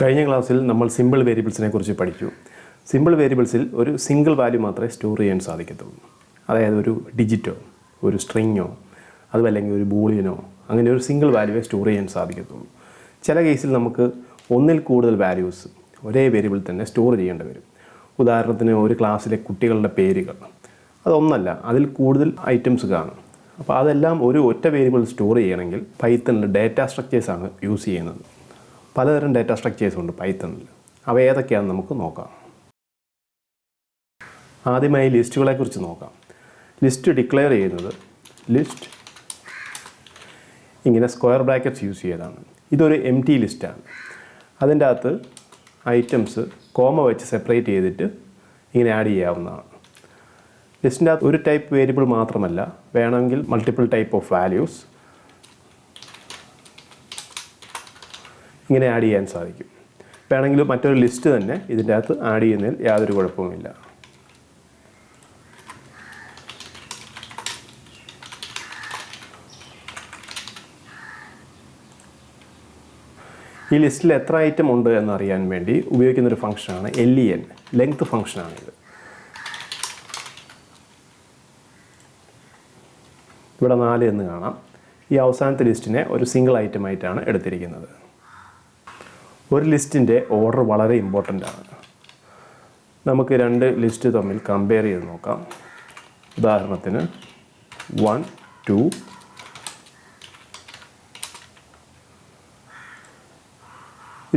കഴിഞ്ഞ ക്ലാസ്സിൽ നമ്മൾ സിമ്പിൾ വേരിയബിൾസിനെ കുറിച്ച് പഠിച്ചു. സിമ്പിൾ വേരിയബിൾസിൽ ഒരു സിംഗിൾ വാല്യൂ മാത്രമേ സ്റ്റോർ ചെയ്യാൻ സാധിക്കത്തുള്ളൂ. അതായത് ഒരു ഡിജിറ്റോ, ഒരു സ്ട്രിങ്ങോ, അതുമല്ലെങ്കിൽ ഒരു ബൂളിയനോ, അങ്ങനെ ഒരു സിംഗിൾ വാല്യൂവേ സ്റ്റോർ ചെയ്യാൻ സാധിക്കത്തുള്ളൂ. ചില കേസിൽ നമുക്ക് ഒന്നിൽ കൂടുതൽ വാല്യൂസ് ഒരേ വേരിയബിൾ തന്നെ സ്റ്റോർ ചെയ്യേണ്ടി വരും. ഉദാഹരണത്തിന് ഒരു ക്ലാസ്സിലെ കുട്ടികളുടെ പേരുകൾ, അതൊന്നല്ല, അതിൽ കൂടുതൽ ഐറ്റംസ് കാണും. അപ്പോൾ അതെല്ലാം ഒരു ഒറ്റ വേരിയബിൾ സ്റ്റോർ ചെയ്യണമെങ്കിൽ പൈത്തണിൽ ഡാറ്റ സ്ട്രക്ചേഴ്സാണ് യൂസ് ചെയ്യുന്നത്. പലതരം ഡാറ്റ സ്ട്രക്ചേഴ്സ് ഉണ്ട് പൈത്തണിൽ. അവ ഏതൊക്കെയാണെന്ന് നമുക്ക് നോക്കാം. ആദ്യമായി ലിസ്റ്റുകളെക്കുറിച്ച് നോക്കാം. ലിസ്റ്റ് ഡിക്ലെയർ ചെയ്യുന്നത് ലിസ്റ്റ് ഇങ്ങനെ സ്ക്വയർ ബ്രാക്കറ്റ്സ് യൂസ് ചെയ്തതാണ്. ഇതൊരു എം ടി ലിസ്റ്റാണ്. അതിൻ്റെ അകത്ത് ഐറ്റംസ് കോമ വെച്ച് സെപ്പറേറ്റ് ചെയ്തിട്ട് ഇങ്ങനെ ആഡ് ചെയ്യാവുന്നതാണ്. ലിസ്റ്റിൻ്റെ അകത്ത് ഒരു ടൈപ്പ് വേരിയബിൾ മാത്രമല്ല, വേണമെങ്കിൽ മൾട്ടിപ്പിൾ ടൈപ്പ് ഓഫ് വാല്യൂസ് ഇങ്ങനെ ആഡ് ചെയ്യാൻ സാധിക്കും. വേണമെങ്കിൽ മറ്റൊരു ലിസ്റ്റ് തന്നെ ഇതിൻ്റെ അകത്ത് ആഡ് ചെയ്യുന്നതിൽ യാതൊരു കുഴപ്പവുമില്ല. ഈ ലിസ്റ്റിൽ എത്ര ഐറ്റം ഉണ്ട് എന്നറിയാൻ വേണ്ടി ഉപയോഗിക്കുന്നൊരു ഫംഗ്ഷനാണ് len, ലെങ്ത് ഫംഗ്ഷനാണിത്. ഇവിടെ 4 എന്ന് കാണാം. ഈ അവസാനത്തെ ലിസ്റ്റിനെ ഒരു സിംഗിൾ ഐറ്റമായിട്ടാണ് എടുത്തിരിക്കുന്നത്. ഒരു ലിസ്റ്റിൻ്റെ ഓർഡർ വളരെ ഇമ്പോർട്ടൻ്റ് ആണ്. നമുക്ക് രണ്ട് ലിസ്റ്റ് തമ്മിൽ കമ്പയർ ചെയ്ത് നോക്കാം. ഉദാഹരണത്തിന് 1, 2,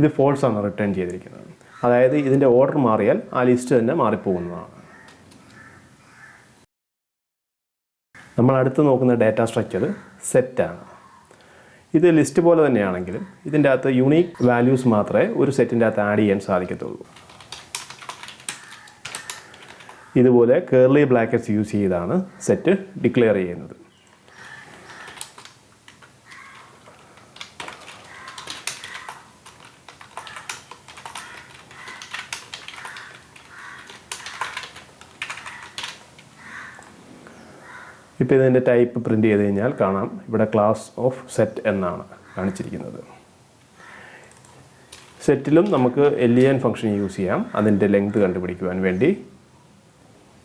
ഇത് ഫോൾസ് ആണ് റിട്ടേൺ ചെയ്തിരിക്കുന്നത്. അതായത് ഇതിൻ്റെ ഓർഡർ മാറിയാൽ ആ ലിസ്റ്റ് തന്നെ മാറിപ്പോകുന്നതാണ്. നമ്മൾ അടുത്ത് നോക്കുന്ന ഡാറ്റ സ്ട്രക്ചർ സെറ്റാണ്. ഇത് ലിസ്റ്റ് പോലെ തന്നെയാണെങ്കിലും ഇതിൻ്റെ അകത്ത് യുണീക്ക് വാല്യൂസ് മാത്രമേ ഒരു സെറ്റിൻ്റെ അകത്ത് ആഡ് ചെയ്യാൻ സാധിക്കത്തുള്ളൂ. ഇതുപോലെ കേർലി ബ്രാക്കറ്റ്സ് യൂസ് ചെയ്താണ് സെറ്റ് ഡിക്ലെയർ ചെയ്യുന്നത്. ഇപ്പോൾ ഇതിൻ്റെ ടൈപ്പ് പ്രിൻ്റ് ചെയ്ത് കഴിഞ്ഞാൽ കാണാം, ഇവിടെ ക്ലാസ് ഓഫ് സെറ്റ് എന്നാണ് കാണിച്ചിരിക്കുന്നത്. സെറ്റിലും നമുക്ക് len ഫംഗ്ഷൻ യൂസ് ചെയ്യാം. അതിൻ്റെ ലെങ്ത് കണ്ടുപിടിക്കുവാൻ വേണ്ടി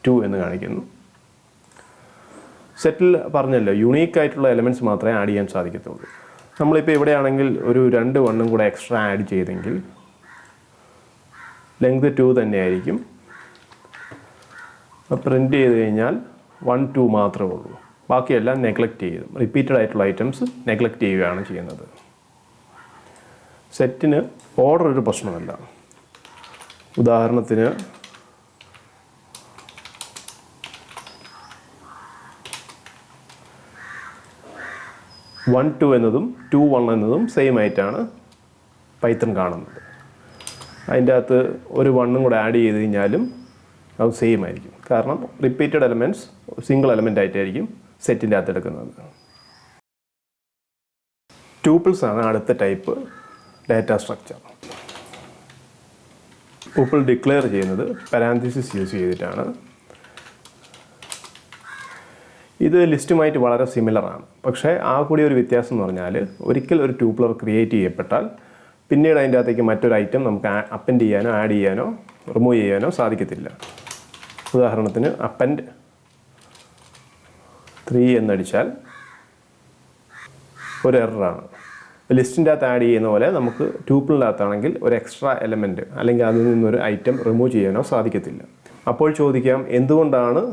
2 എന്ന് കാണിക്കുന്നു. സെറ്റിൽ പറഞ്ഞല്ലോ, യുണീക്ക് ആയിട്ടുള്ള എലമെൻറ്റ്സ് മാത്രമേ ആഡ് ചെയ്യാൻ സാധിക്കത്തുള്ളൂ. നമ്മളിപ്പോൾ ഇവിടെയാണെങ്കിൽ ഒരു 2 1 കൂടെ എക്സ്ട്രാ ആഡ് ചെയ്തെങ്കിൽ ലെങ്ത് 2 തന്നെയായിരിക്കും. പ്രിൻ്റ് ചെയ്ത് കഴിഞ്ഞാൽ 1, 2 മാത്രമേ ഉള്ളൂ. ബാക്കിയെല്ലാം നെഗ്ലക്റ്റ് ചെയ്യും. റിപ്പീറ്റഡ് ആയിട്ടുള്ള ഐറ്റംസ് നെഗ്ലക്റ്റ് ചെയ്യുകയാണ് ചെയ്യുന്നത്. സെറ്റിന് ഓർഡർ ഒരു പ്രശ്നമല്ല. ഉദാഹരണത്തിന് 1, 2 എന്നതും 2, 1 എന്നതും സെയിം ആയിട്ടാണ് പൈത്തൺ കാണുന്നത്. അതിൻ്റെ അകത്ത് ഒരു 1 കൂടെ ആഡ് ചെയ്ത് കഴിഞ്ഞാലും അത് സെയിം ആയിരിക്കും. കാരണം റിപ്പീറ്റഡ് എലമെൻറ്റ്സ് സിംഗിൾ എലമെൻ്റ് ആയിട്ടായിരിക്കും സെറ്റിൻ്റെ അകത്ത് എടുക്കുന്നത്. ട്യൂപ്പിൾസ് ആണ് അടുത്ത type data structure. Tuple declare ചെയ്യുന്നത് പാരാന്തസിസ് യൂസ് ചെയ്തിട്ടാണ്. ഇത് ലിസ്റ്റുമായിട്ട് വളരെ സിമിലറാണ്. പക്ഷേ ആ കൂടി ഒരു വ്യത്യാസം എന്ന് പറഞ്ഞാൽ, ഒരിക്കൽ ഒരു ട്യൂപ്പിളർ ക്രിയേറ്റ് ചെയ്യപ്പെട്ടാൽ പിന്നീട് അതിൻ്റെ അകത്തേക്ക് മറ്റൊരു ഐറ്റം നമുക്ക് അപ്പൻഡ് ചെയ്യാനോ ആഡ് ചെയ്യാനോ റിമൂവ് ചെയ്യാനോ സാധിക്കത്തില്ല. ഉദാഹരണത്തിന് അപ്പൻഡ് 3 എന്നടിച്ചാൽ ഒരു എററാണ്. ലിസ്റ്റിൻ്റെ അകത്ത് ആഡ് ചെയ്യുന്ന പോലെ നമുക്ക് ട്യൂപ്പിളിൻ്റെ അകത്താണെങ്കിൽ ഒരു എക്സ്ട്രാ എലമെൻറ്റ് അല്ലെങ്കിൽ അതിൽ നിന്നൊരു ഐറ്റം റിമൂവ് ചെയ്യാനോ സാധിക്കത്തില്ല. അപ്പോൾ ചോദിക്കാം, എന്തുകൊണ്ടാണ്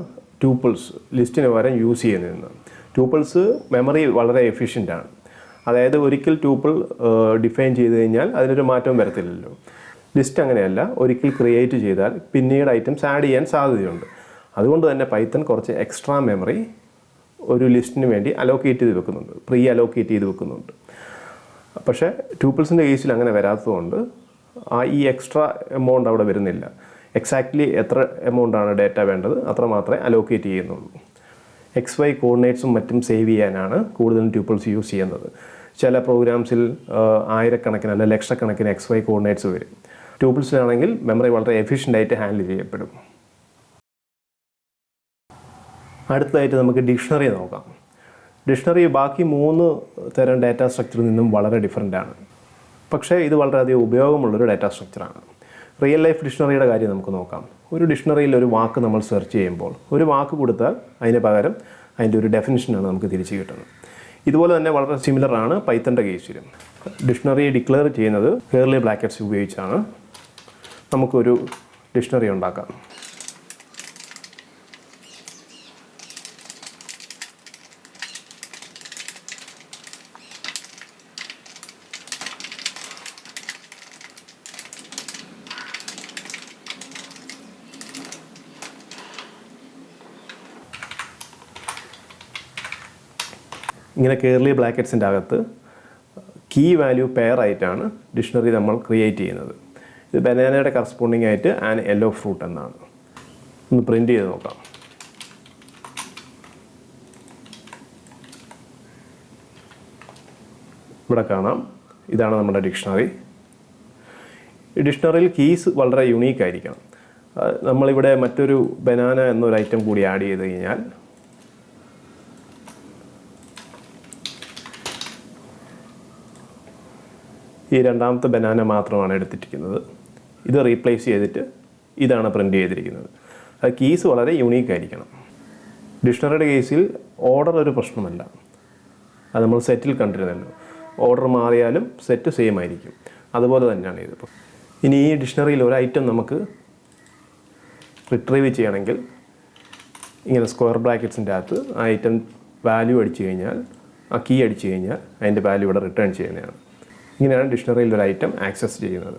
ട്യൂപ്പിൾസ് ലിസ്റ്റിന് പകരം യൂസ് ചെയ്യുന്നതെന്ന്. ട്യൂപ്പിൾസ് മെമ്മറി വളരെ എഫിഷ്യൻ്റാണ്. അതായത് ഒരിക്കൽ ട്യൂപ്പിൾ ഡിഫൈൻ ചെയ്ത് കഴിഞ്ഞാൽ അതിനൊരു മാറ്റവും വരത്തില്ലല്ലോ. ലിസ്റ്റ് അങ്ങനെയല്ല, ഒരിക്കൽ ക്രിയേറ്റ് ചെയ്താൽ പിന്നീട് ഐറ്റംസ് ആഡ് ചെയ്യാൻ സാധ്യതയുണ്ട്. അതുകൊണ്ട് തന്നെ പൈത്തൺ കുറച്ച് എക്സ്ട്രാ മെമ്മറി ഒരു ലിസ്റ്റിന് വേണ്ടി അലോക്കേറ്റ് ചെയ്ത് വെക്കുന്നുണ്ട്, പ്രീ അലോക്കേറ്റ് ചെയ്ത് വെക്കുന്നുണ്ട്. പക്ഷേ ട്യൂപ്പിൾസിൻ്റെ കേസിൽ അങ്ങനെ വരാത്തതുകൊണ്ട് ഈ എക്സ്ട്രാ എമൗണ്ട് അവിടെ വരുന്നില്ല. എക്സാക്ട്ലി എത്ര എമൗണ്ടാണ് ഡാറ്റ വേണ്ടത് അത്ര മാത്രമേ അലോക്കേറ്റ് ചെയ്യുന്നുള്ളൂ. XY കോർഡിനേറ്റ്സും മറ്റും സേവ് ചെയ്യാനാണ് കൂടുതലും ട്യൂപ്പിൾസ് യൂസ് ചെയ്യുന്നത്. ചില പ്രോഗ്രാംസിൽ ആയിരക്കണക്കിന് അല്ല ലക്ഷക്കണക്കിന് XY കോർഡിനേറ്റ്സ് വരും. ട്യൂപ്പിൾസിലാണെങ്കിൽ മെമ്മറി വളരെ എഫിഷ്യൻ്റായിട്ട് ഹാൻഡിൽ ചെയ്യപ്പെടും. അടുത്തതായിട്ട് നമുക്ക് ഡിക്ഷണറി നോക്കാം. ഡിക്ഷണറി ബാക്കി 3 തരം ഡാറ്റ സ്ട്രക്ചറിൽ നിന്നും വളരെ ഡിഫറെൻ്റ് ആണ്. പക്ഷേ ഇത് വളരെയധികം ഉപയോഗമുള്ളൊരു ഡാറ്റ സ്ട്രക്ചറാണ്. റിയൽ ലൈഫ് ഡിക്ഷണറിയുടെ കാര്യം നമുക്ക് നോക്കാം. ഒരു ഡിക്ഷണറിയിൽ ഒരു വാക്ക് നമ്മൾ സെർച്ച് ചെയ്യുമ്പോൾ ഒരു വാക്ക് കൊടുത്താൽ അതിന് പകരം അതിൻ്റെ ഒരു ഡെഫിനിഷനാണ് നമുക്ക് തിരിച്ച് കിട്ടുന്നത്. ഇതുപോലെ തന്നെ വളരെ സിമിലറാണ് പൈത്തൻ്റെ കേസിലും. ഡിക്ഷണറി ഡിക്ലെയർ ചെയ്യുന്നത് കേർലി ബ്രാക്കറ്റ്സ് ഉപയോഗിച്ചാണ്. നമുക്കൊരു ഡിക്ഷണറി ഉണ്ടാക്കാം. ഇങ്ങനെ കേർലി ബ്രാക്കറ്റ്സിൻ്റെ അകത്ത് കീ വാല്യൂ പെയർ ആയിട്ടാണ് ഡിക്ഷണറി നമ്മൾ ക്രിയേറ്റ് ചെയ്യുന്നത്. ഇത് ബനാനയുടെ കറസ്പോണ്ടിങ് ആയിട്ട് ആൻ യെല്ലോ ഫ്രൂട്ട് എന്നാണ്. ഒന്ന് പ്രിൻ്റ് ചെയ്ത് നോക്കാം. ഇവിടെ കാണാം, ഇതാണ് നമ്മുടെ ഡിക്ഷണറി. ഈ ഡിക്ഷണറിയിൽ കീസ് വളരെ യുണീക്ക് ആയിരിക്കണം. നമ്മളിവിടെ മറ്റൊരു ബനാന എന്നൊരു ഐറ്റം കൂടി ആഡ് ചെയ്ത് കഴിഞ്ഞാൽ ഈ രണ്ടാമത്തെ ബനാന മാത്രമാണ് എടുത്തിരിക്കുന്നത്. ഇത് റീപ്ലേസ് ചെയ്തിട്ട് ഇതാണ് പ്രിൻ്റ് ചെയ്തിരിക്കുന്നത്. അത് കീസ് വളരെ യുണീക്ക് ആയിരിക്കണം. ഡിക്ഷണറിയുടെ കേസിൽ ഓർഡർ ഒരു പ്രശ്നമല്ല. അത് നമ്മൾ സെറ്റിൽ കണ്ടിരുന്നല്ലോ. ഓർഡർ മാറിയാലും സെറ്റ് സെയിം ആയിരിക്കും. അതുപോലെ തന്നെയാണ് ഇതിപ്പോൾ. ഇനി ഈ ഡിക്ഷണറിയിൽ ഒരു ഐറ്റം നമുക്ക് റിട്രീവ് ചെയ്യണമെങ്കിൽ ഇങ്ങനെ സ്ക്വയർ ബ്രാക്കറ്റ്സിൻ്റെ അകത്ത് ആ ഐറ്റം വാല്യൂ അടിച്ചു കഴിഞ്ഞാൽ, ആ കീ അടിച്ചു കഴിഞ്ഞാൽ അതിൻ്റെ വാല്യൂ ഇവിടെ റിട്ടേൺ ചെയ്യുന്നതാണ്. ഇങ്ങനെയാണ് ഡിക്ഷണറിയിൽ ഒരു ഐറ്റം ആക്സസ് ചെയ്യുന്നത്.